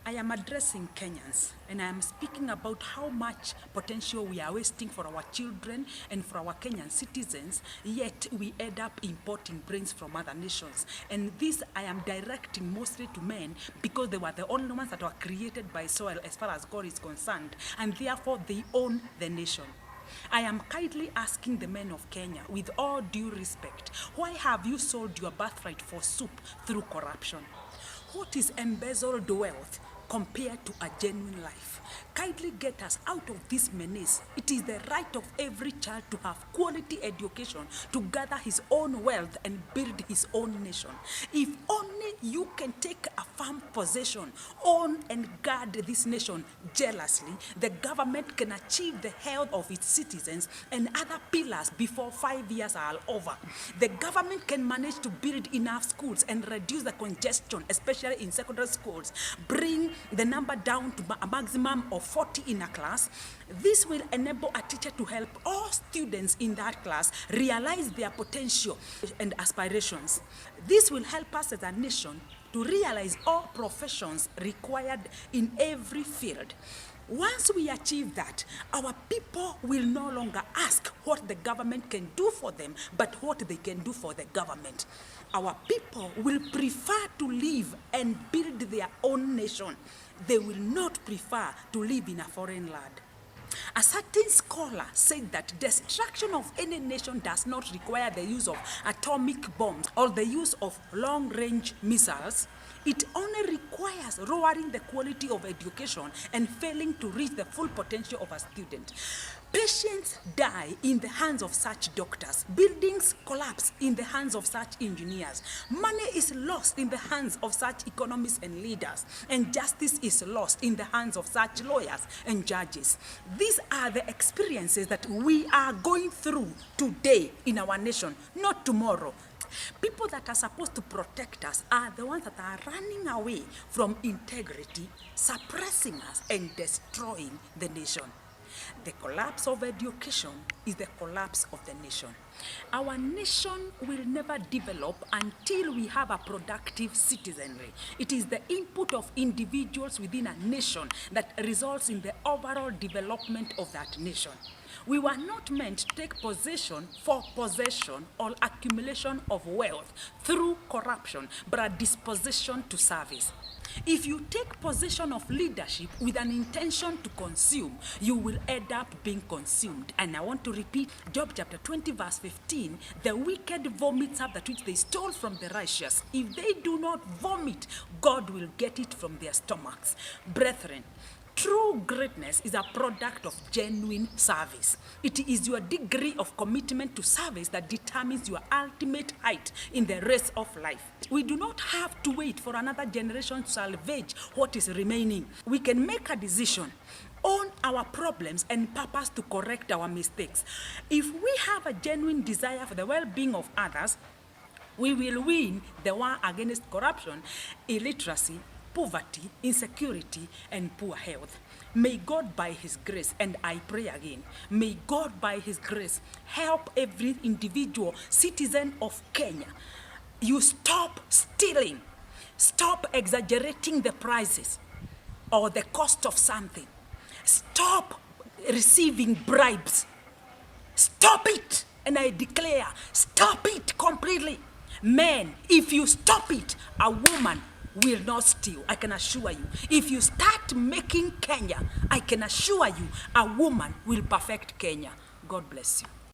I am addressing Kenyans, and I am speaking about how much potential we are wasting for our children and for our Kenyan citizens, yet we end up importing brains from other nations. And this I am directing mostly to men because they were the only ones that were created by soil as far as God is concerned, and therefore they own the nation. I am kindly asking the men of Kenya, with all due respect, why have you sold your birthright for soup through corruption? What is embezzled wealth compared to a genuine life? Kindly get us out of this menace. It is the right of every child to have quality education, to gather his own wealth and build his own nation. If only you can take a firm possession, own and guard this nation jealously, the government can achieve the health of its citizens and other pillars before 5 years are over. The government can manage to build enough schools and reduce the congestion, especially in secondary schools, bring the number down to a maximum of 40 in a class. This will enable a teacher to help all students in that class realize their potential and aspirations. This will help us as a nation to realize all professions required in every field. Once we achieve that, our people will no longer ask what the government can do for them, but what they can do for the government. Our people will prefer to live and build their own nation. They will not prefer to live in a foreign land. A certain scholar said that destruction of any nation does not require the use of atomic bombs or the use of long-range missiles. It only requires lowering the quality of education and failing to reach the full potential of a student. Patients die in the hands of such doctors. Buildings collapse in the hands of such engineers. Money is lost in the hands of such economists and leaders. And justice is lost in the hands of such lawyers and judges. These are the experiences that we are going through today in our nation, not tomorrow. People that are supposed to protect us are the ones that are running away from integrity, suppressing us, and destroying the nation. The collapse of education is the collapse of the nation. Our nation will never develop until we have a productive citizenry. It is the input of individuals within a nation that results in the overall development of that nation. We were not meant to take possession for possession or accumulation of wealth through corruption, but a disposition to service. If you take possession of leadership with an intention to consume, you will end up being consumed. And I want to repeat Job chapter 20 verse 15, the wicked vomits up that which they stole from the righteous. If they do not vomit, God will get it from their stomachs. Brethren, true greatness is a product of genuine service. It is your degree of commitment to service that determines your ultimate height in the race of life. We do not have to wait for another generation to salvage what is remaining. We can make a decision, own our problems, and purpose to correct our mistakes. If we have a genuine desire for the well-being of others, we will win the war against corruption, illiteracy, poverty, insecurity, and poor health. May God by his grace, and I pray again, may God by his grace help every individual citizen of Kenya. You stop stealing, stop exaggerating the prices or the cost of something, stop receiving bribes, stop it, and I declare, stop it completely. Men, if you stop it, a woman will not steal, I can assure you. If you start making Kenya, I can assure you, a woman will perfect Kenya. God bless you.